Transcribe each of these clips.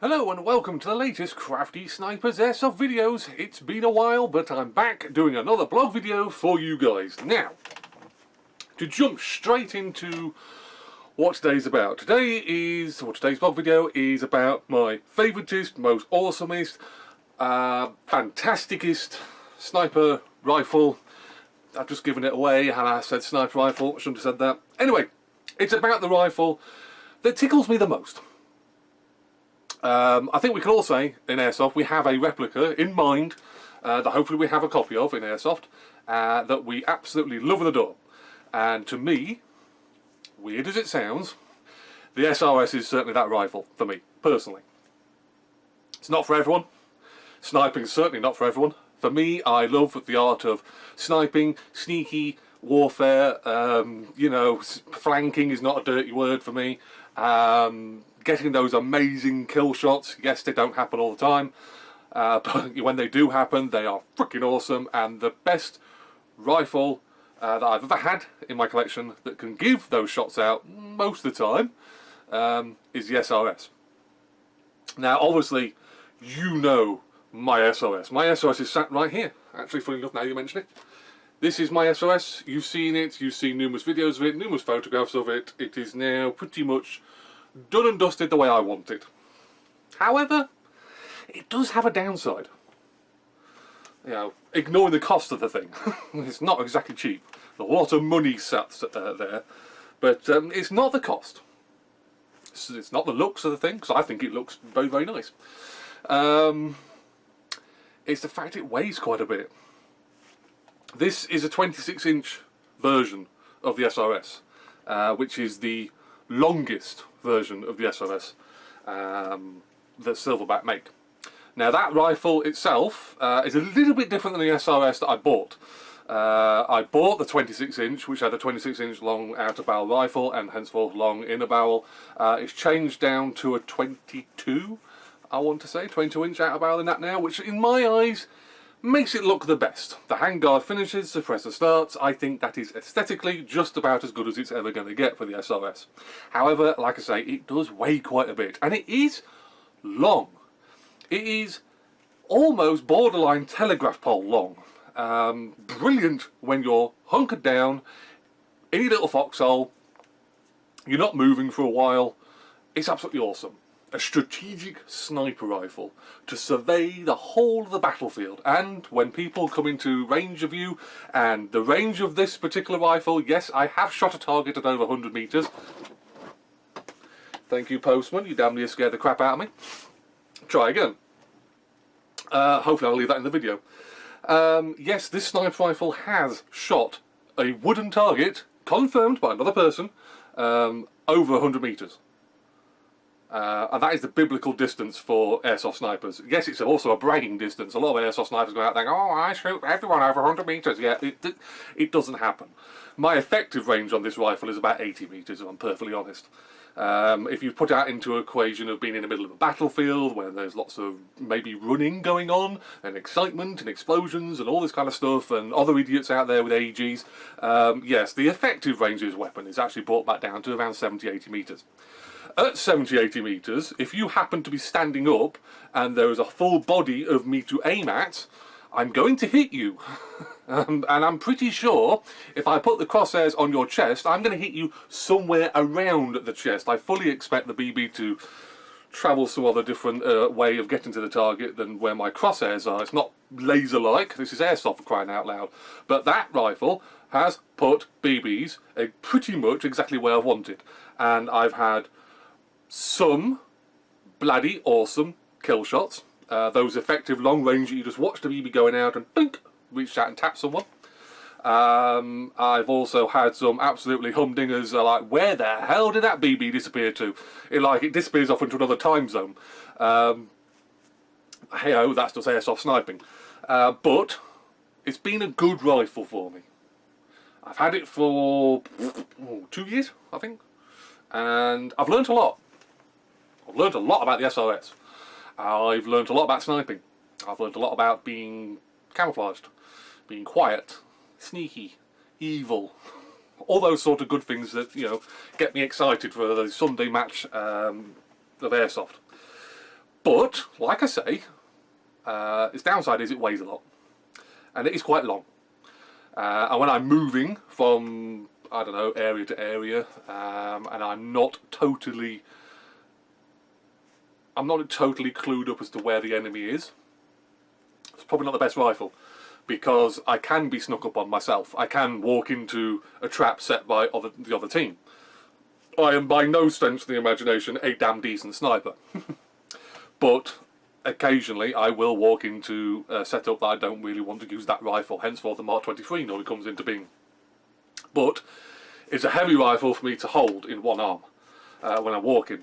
Hello and welcome to the latest Crafty Snipers Airsoft videos. It's been a while, but I'm back doing another blog video for you guys. Now, to jump straight into what today's about. Today's blog video is about my favouriteest, most awesomest, fantasticest sniper rifle. I've just given it away and I said sniper rifle, I shouldn't have said that. Anyway, it's about the rifle that tickles me the most. I think we can all say in Airsoft we have a replica in mind that hopefully we have a copy of in Airsoft that we absolutely love and adore. And to me, weird as it sounds, the SRS is certainly that rifle for me, personally. It's not for everyone. Sniping is certainly not for everyone. For me, I love the art of sniping, sneaky warfare, you know, flanking is not a dirty word for me. Getting those amazing kill shots, yes, they don't happen all the time, but when they do happen, they are freaking awesome. And the best rifle that I've ever had in my collection that can give those shots out most of the time is the SRS. Now, obviously, you know my SRS. My SRS is sat right here. Actually, funny enough, now you mention it. This is my SRS. You've seen it. You've seen numerous videos of it, numerous photographs of it. It is now pretty much done and dusted the way I want it. However, it does have a downside. You know, ignoring the cost of the thing. It's not exactly cheap. A lot of money sat there, but it's not the cost. It's not the looks of the thing, because I think it looks very, very nice. It's the fact it weighs quite a bit. This is a 26-inch version of the SRS, which is the longest version of the SRS that Silverback make. Now that rifle itself is a little bit different than the SRS that I bought. I bought the 26-inch, which had a 26-inch long outer barrel rifle and henceforth long inner barrel. It's changed down to a 22, I want to say, 22-inch outer barrel in that now, which in my eyes makes it look the best. The handguard finishes, suppressor starts. I think that is aesthetically just about as good as it's ever going to get for the SRS. However, like I say, it does weigh quite a bit, and it is long. It is almost borderline telegraph pole long. Brilliant when you're hunkered down in your little foxhole, you're not moving for a while. It's absolutely awesome. A strategic sniper rifle to survey the whole of the battlefield, and when people come into range of you, and the range of this particular rifle, yes, I have shot a target at over 100 metres. Thank you, postman, you damn near scared the crap out of me. Try again. Hopefully I'll leave that in the video. Yes, this sniper rifle has shot a wooden target, confirmed by another person, over 100 metres. And that is the biblical distance for airsoft snipers. Yes, it's also a bragging distance. A lot of airsoft snipers go out there and go, oh, I shoot everyone over 100 metres. Yeah, it doesn't happen. My effective range on this rifle is about 80 metres, if I'm perfectly honest. If you put that into an equation of being in the middle of a battlefield where there's lots of maybe running going on and excitement and explosions and all this kind of stuff and other idiots out there with AEGs, yes, the effective range of this weapon is actually brought back down to around 70-80 metres. At 70-80 metres, if you happen to be standing up and there is a full body of me to aim at, I'm going to hit you. And I'm pretty sure if I put the crosshairs on your chest, I'm going to hit you somewhere around the chest. I fully expect the BB to travel some other different way of getting to the target than where my crosshairs are. It's not laser-like, this is airsoft for crying out loud. But that rifle has put BBs pretty much exactly where I wanted. And I've had some bloody awesome kill shots. Those effective long range that you just watch the BB going out and boink, reach out and tap someone. I've also had some absolutely humdingers like, where the hell did that BB disappear to? It disappears off into another time zone. Hey-oh, that's just airsoft sniping. But it's been a good rifle for me. I've had it for 2 years, I think. And I've learnt a lot. I've learnt a lot about the SRS. I've learnt a lot about sniping. I've learnt a lot about being camouflaged, being quiet, sneaky, evil, all those sort of good things that, you know, get me excited for the Sunday match of Airsoft. But, like I say, its downside is it weighs a lot. And it is quite long. And when I'm moving from, I don't know, area to area, and I'm not totally clued up as to where the enemy is, it's probably not the best rifle, because I can be snuck up on myself. I can walk into a trap set by the other team. I am by no stretch of the imagination a damn decent sniper. But occasionally I will walk into a setup that I don't really want to use that rifle, henceforth the Mark 23 normally comes into being. But it's a heavy rifle for me to hold in one arm when I'm walking.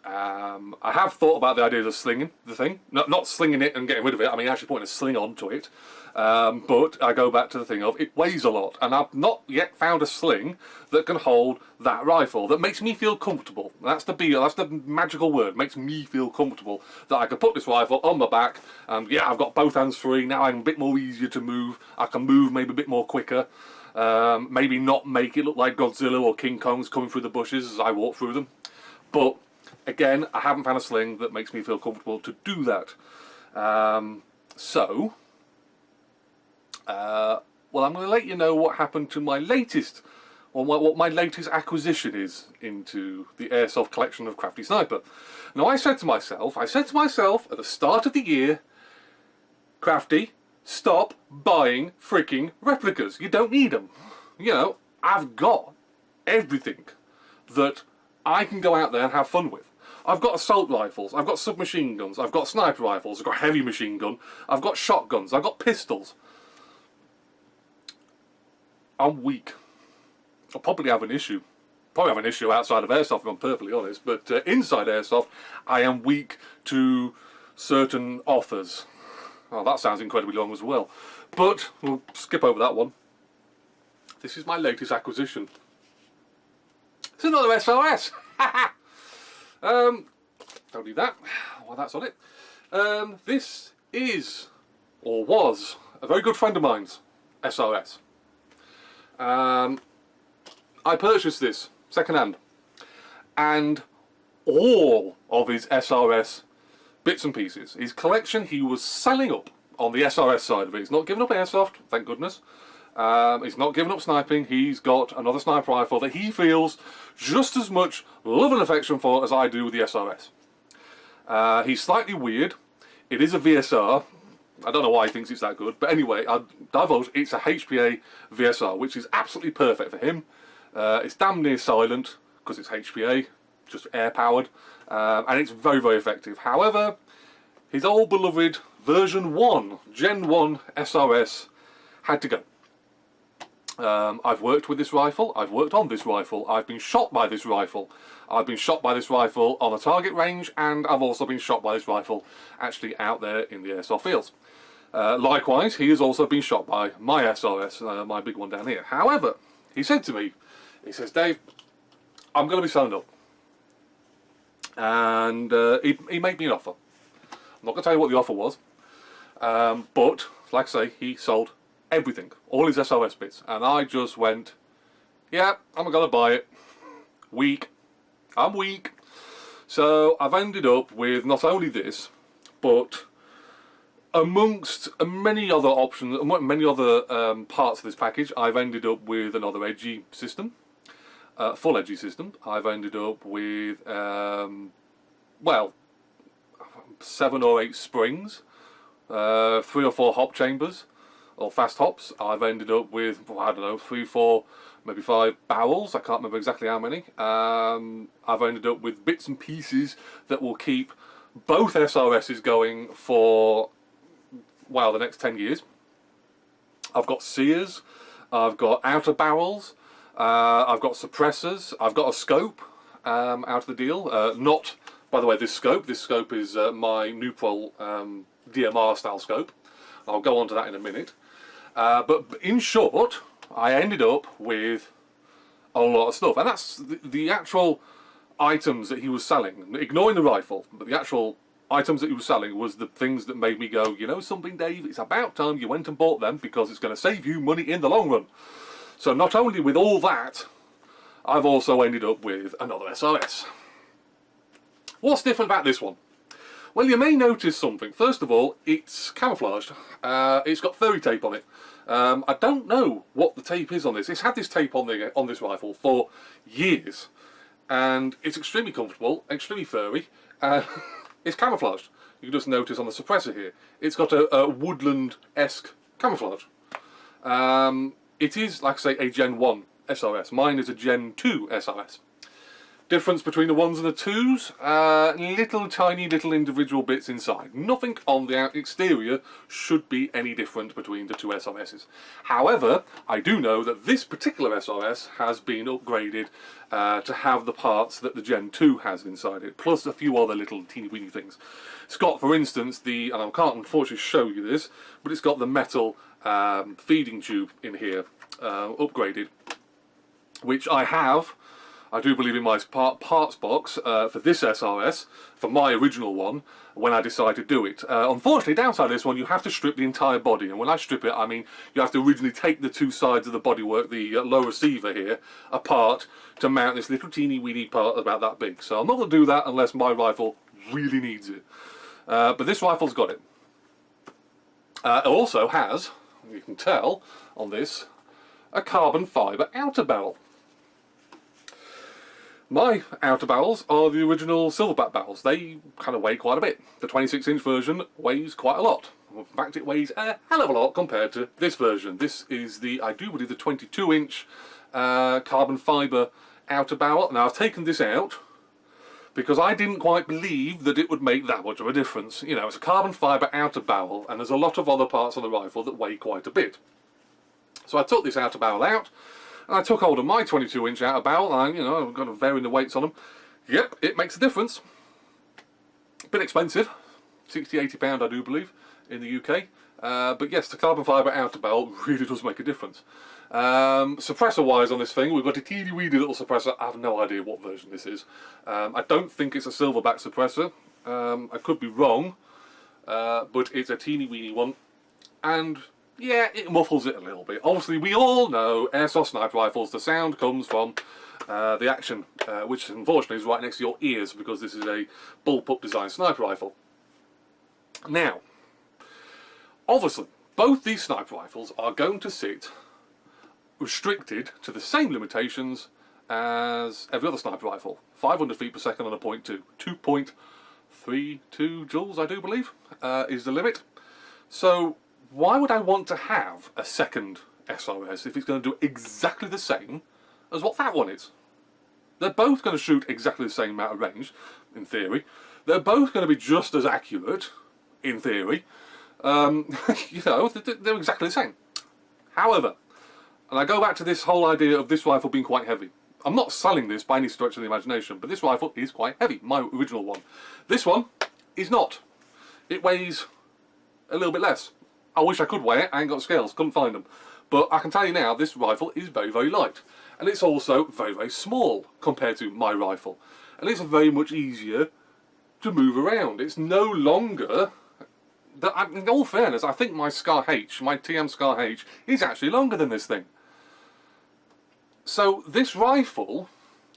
I have thought about the idea of slinging the thing. Not slinging it and getting rid of it, I mean actually putting a sling onto it. But I go back to the thing of it weighs a lot, and I've not yet found a sling that can hold that rifle, that makes me feel comfortable. That's the magical word, makes me feel comfortable, that I can put this rifle on my back, and yeah, I've got both hands free, now I'm a bit more easier to move, I can move maybe a bit more quicker, maybe not make it look like Godzilla or King Kong's coming through the bushes as I walk through them. But again, I haven't found a sling that makes me feel comfortable to do that. Well, I'm going to let you know what happened to my latest, or what my latest acquisition is into the airsoft collection of CraftySniper. Now, I said to myself at the start of the year, Crafty, stop buying freaking replicas. You don't need them. You know, I've got everything that I can go out there and have fun with. I've got assault rifles, I've got submachine guns, I've got sniper rifles, I've got heavy machine gun, I've got shotguns, I've got pistols. I'm weak. I'll probably have an issue. Probably have an issue outside of airsoft, if I'm perfectly honest, but inside airsoft, I am weak to certain offers. Oh, that sounds incredibly long as well. But we'll skip over that one. This is my latest acquisition. It's another SOS! Don't need that. Well, that's on it. This is, or was, a very good friend of mine's SOS. I purchased this second-hand, and all of his SRS bits and pieces, his collection, he was selling up on the SRS side of it. He's not giving up airsoft, thank goodness. He's not giving up sniping. He's got another sniper rifle that he feels just as much love and affection for as I do with the SRS. He's slightly weird. It is a VSR. I don't know why he thinks it's that good, but anyway, I divulge it's a HPA VSR, which is absolutely perfect for him. It's damn near silent, because it's HPA, just air-powered, and it's very, very effective. However, his old beloved version 1, Gen 1 SRS, had to go. I've worked with this rifle, I've worked on this rifle, I've been shot by this rifle. I've been shot by this rifle on a target range, and I've also been shot by this rifle actually out there in the airsoft fields. Likewise, he has also been shot by my SRS, my big one down here. However, he said to me, he says, Dave, I'm going to be selling up. And he made me an offer. I'm not going to tell you what the offer was, but, like I say, he sold everything, all his SOS bits, and I just went, yeah, I'm going to buy it. Weak. I'm weak. So I've ended up with not only this, but amongst many other options, many other parts of this package, I've ended up with another edgy system, full edgy system. I've ended up with, well, 7 or 8 springs, 3 or 4 hop chambers, or fast hops. I've ended up with, I don't know, 3, 4, maybe 5 barrels. I can't remember exactly how many. I've ended up with bits and pieces that will keep both SRSs going for, well, the next 10 years. I've got sears, I've got outer barrels, I've got suppressors, I've got a scope out of the deal. Not, by the way, this scope is my Nuprol DMR style scope. I'll go on to that in a minute. But in short, I ended up with a lot of stuff, and that's the actual items that he was selling, ignoring the rifle, but the actual items that he was selling was the things that made me go, you know something, Dave, it's about time you went and bought them, because it's going to save you money in the long run. So not only with all that, I've also ended up with another SOS. What's different about this one? Well, you may notice something. First of all, it's camouflaged. It's got furry tape on it. I don't know what the tape is on this. It's had this tape on this rifle for years, and it's extremely comfortable, extremely furry. It's camouflaged. You can just notice on the suppressor here, it's got a woodland-esque camouflage. It is, like I say, a Gen 1 SRS. Mine is a Gen 2 SRS. Difference between the 1s and the 2s, little tiny little individual bits inside. Nothing on the exterior should be any different between the two SRSs. However, I do know that this particular SRS has been upgraded to have the parts that the Gen 2 has inside it, plus a few other little teeny weeny things. It's got, for instance, and I can't unfortunately show you this, but it's got the metal feeding tube in here, upgraded, which I do believe in my parts box for this SRS, for my original one, when I decided to do it. Unfortunately, downside of this one, you have to strip the entire body, and when I strip it, I mean you have to originally take the two sides of the bodywork, the low receiver here, apart to mount this little teeny weeny part about that big. So I'm not going to do that unless my rifle really needs it. But this rifle's got it. It also has, you can tell on this, a carbon fibre outer barrel. My outer barrels are the original silverback barrels. They kind of weigh quite a bit. The 26-inch version weighs quite a lot. In fact, it weighs a hell of a lot compared to this version. This is I do believe, the 22-inch carbon fibre outer barrel. Now, I've taken this out because I didn't quite believe that it would make that much of a difference. You know, it's a carbon fibre outer barrel, and there's a lot of other parts on the rifle that weigh quite a bit. So I took this outer barrel out, and I took hold of my 22-inch outer barrel, and I've got to vary the weights on them. Yep, it makes a difference. A bit expensive, £60–80 I do believe, in the UK. But yes, the carbon fibre outer barrel really does make a difference. Suppressor-wise on this thing, we've got a teeny-weeny little suppressor. I have no idea what version this is. I don't think it's a silverback suppressor. I could be wrong, but it's a teeny-weeny one. And yeah, it muffles it a little bit. Obviously, we all know airsoft sniper rifles, the sound comes from the action, which unfortunately is right next to your ears because this is a bullpup design sniper rifle. Now, obviously, both these sniper rifles are going to sit restricted to the same limitations as every other sniper rifle. 500 feet per second on a .2. 2.32 joules, I do believe, is the limit. So why would I want to have a second SRS if it's going to do exactly the same as what that one is? They're both going to shoot exactly the same amount of range, in theory. They're both going to be just as accurate, in theory. They're exactly the same. However, and I go back to this whole idea of this rifle being quite heavy. I'm not selling this by any stretch of the imagination, but this rifle is quite heavy, my original one. This one is not. It weighs a little bit less. I wish I could weigh it, I ain't got scales, couldn't find them. But I can tell you now, this rifle is very, very light. And it's also very, very small compared to my rifle. And it's very much easier to move around. It's no longer... In all fairness, I think my Scar H, my TM Scar H, is actually longer than this thing. So this rifle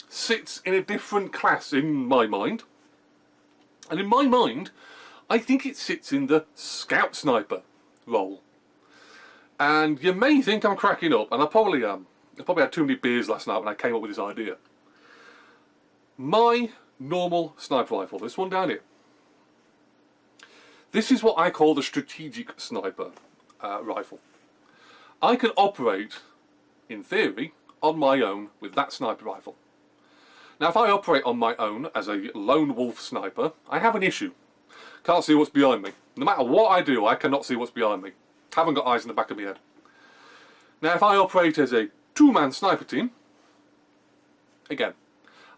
sits in a different class in my mind. And in my mind, I think it sits in the Scout Sniper role. And you may think I'm cracking up, and I probably am. I probably had too many beers last night when I came up with this idea. My normal sniper rifle, this one down here, this is what I call the strategic sniper rifle. I can operate, in theory, on my own with that sniper rifle. Now, if I operate on my own as a lone wolf sniper, I have an issue. Can't see what's behind me. No matter what I do, I cannot see what's behind me. Haven't got eyes in the back of my head. Now, if I operate as a two-man sniper team, again,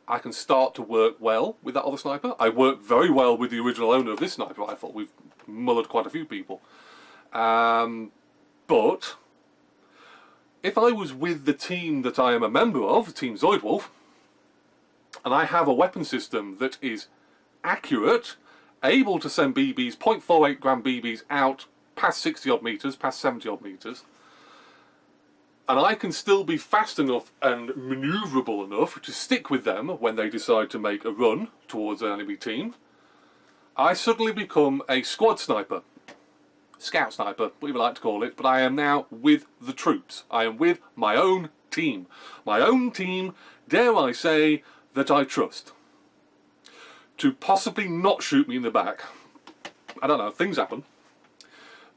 I can start to work well with that other sniper. I work very well with the original owner of this sniper rifle. We've mullered quite a few people. But if I was with the team that I am a member of, Team Zoidwolf, and I have a weapon system that is accurate, able to send BBs, 0.48 gram BBs out past 60 odd metres, past 70 odd metres, and I can still be fast enough and manoeuvrable enough to stick with them when they decide to make a run towards an enemy team, I suddenly become a squad sniper. Scout sniper, whatever you like to call it, but I am now with the troops. I am with my own team. My own team, dare I say, that I trust. To possibly not shoot me in the back. I don't know, things happen.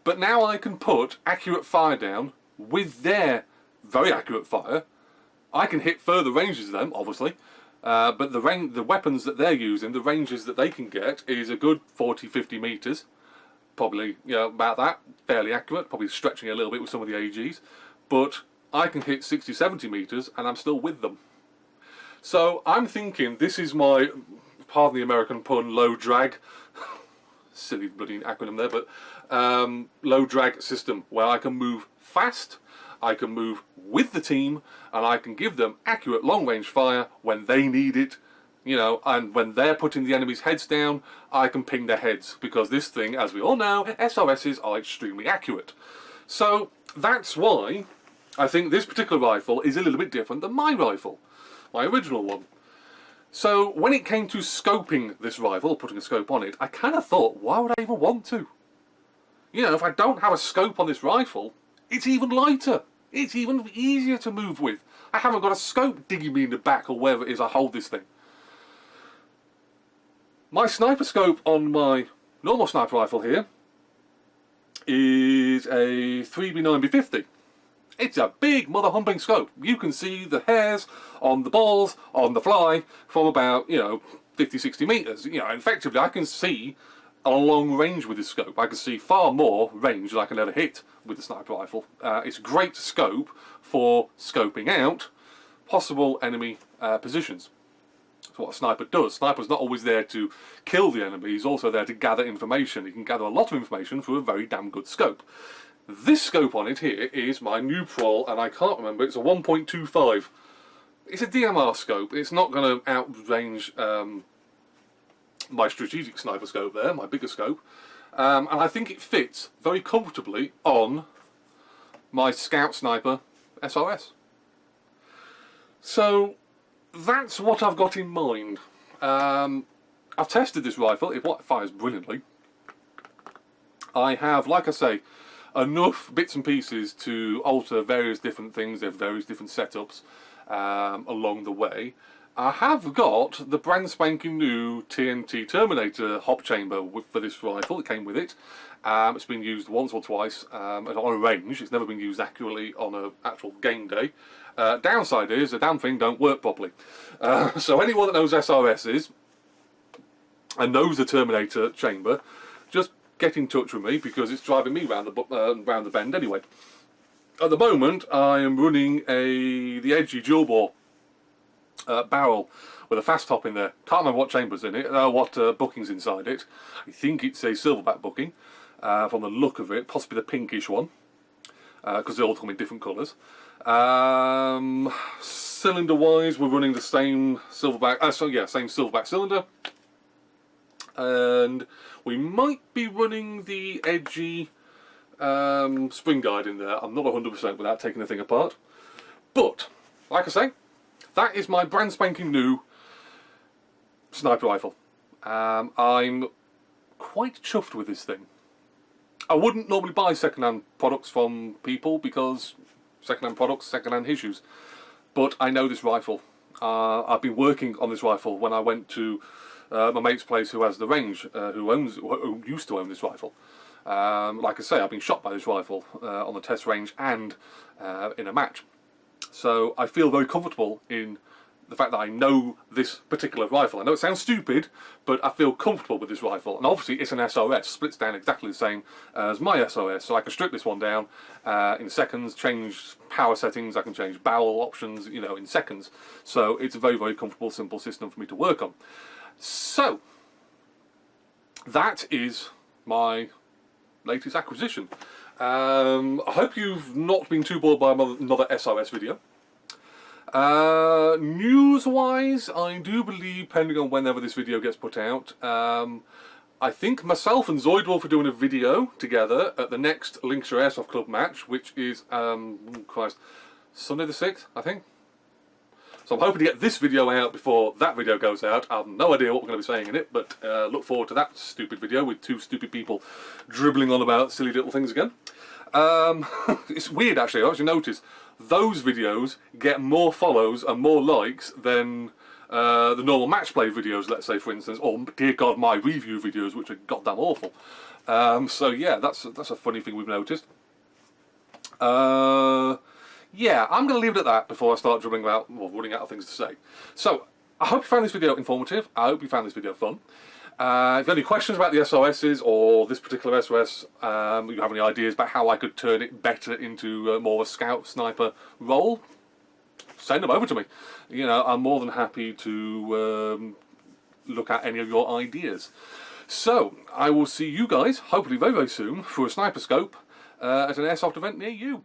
But now I can put accurate fire down with their very accurate fire. I can hit further ranges than them, obviously. But the weapons that they're using, the ranges that they can get, is a good 40-50 metres. Probably, you know, about that, fairly accurate, probably stretching a little bit with some of the AGs, but I can hit 60-70 metres and I'm still with them. So I'm thinking this is my, pardon the American pun, low drag, silly bloody acronym there, but low drag system where I can move fast, I can move with the team, and I can give them accurate long range fire when they need it. You know, and when they're putting the enemy's heads down, I can ping their heads, because this thing, as we all know, SRSs are extremely accurate. So that's why I think this particular rifle is a little bit different than my rifle, my original one. So when it came to scoping this rifle, putting a scope on it, I kind of thought, why would I even want to? You know, if I don't have a scope on this rifle, it's even lighter. It's even easier to move with. I haven't got a scope digging me in the back or wherever it is I hold this thing. My sniper scope on my normal sniper rifle here is a 3B9B50. It's a big mother humping scope. You can see the hairs on the balls, on the fly, from about, you know, 50-60 metres. You know, effectively I can see a long range with this scope. I can see far more range than I can ever hit with the sniper rifle. It's a great scope for scoping out possible enemy positions. That's what a sniper does. Sniper's not always there to kill the enemy, he's also there to gather information. He can gather a lot of information through a very damn good scope. This scope on it here is my new Prol, and I can't remember, it's a 1.25. It's a DMR scope, it's not going to outrange my strategic sniper scope there, my bigger scope. And I think it fits very comfortably on my Scout Sniper SRS. So that's what I've got in mind. I've tested this rifle, it fires brilliantly. I have, like I say, enough bits and pieces to alter various different things, there are various different setups along the way. I have got the brand spanking new TNT Terminator hop chamber for this rifle, it came with it. It's been used once or twice on a range, it's never been used accurately on an actual game day. Downside is the damn thing don't work properly. So anyone that knows SRSs and knows the Terminator chamber, just get in touch with me, because it's driving me round the bend anyway. At the moment I am running the edgy dual bore barrel with a fast top in there. Can't remember what chamber's in it, what booking's inside it. I think it's a silverback booking from the look of it, possibly the pinkish one, because they all come in different colours. Cylinder wise we're running the same silverback, same silverback cylinder, and we might be running the edgy spring guide in there. I'm not 100% without taking the thing apart, but like I say, that is my brand spanking new sniper rifle. I'm quite chuffed with this thing. I wouldn't normally buy second-hand products from people, because second-hand products, second-hand issues, but I know this rifle. I've been working on this rifle when I went to my mate's place who has the range, who used to own this rifle. Like I say, I've been shot by this rifle on the test range and in a match. So I feel very comfortable in the fact that I know this particular rifle. I know it sounds stupid, but I feel comfortable with this rifle. And obviously it's an SRS, splits down exactly the same as my SRS, so I can strip this one down in seconds, change power settings, I can change barrel options, you know, in seconds. So it's a very, very comfortable, simple system for me to work on. So that is my latest acquisition. I hope you've not been too bored by another SRS video. News-wise, I do believe, depending on whenever this video gets put out, I think myself and Zoidwolf are doing a video together at the next Lincolnshire Airsoft Club match, which is, Sunday the 6th, I think. So I'm hoping to get this video out before that video goes out. I have no idea what we're going to be saying in it, but look forward to that stupid video with two stupid people dribbling on about silly little things again. It's weird actually, I actually noticed those videos get more follows and more likes than the normal match play videos, let's say for instance, or dear God, my review videos, which are goddamn awful. So yeah, that's a funny thing we've noticed. Yeah, I'm going to leave it at that before I start dribbling about, well, running out of things to say. So, I hope you found this video informative. I hope you found this video fun. If you have any questions about the SOSs or this particular SOS, you have any ideas about how I could turn it better into more of a scout sniper role, send them over to me. You know, I'm more than happy to look at any of your ideas. So, I will see you guys, hopefully very, very soon, for a sniper scope at an airsoft event near you.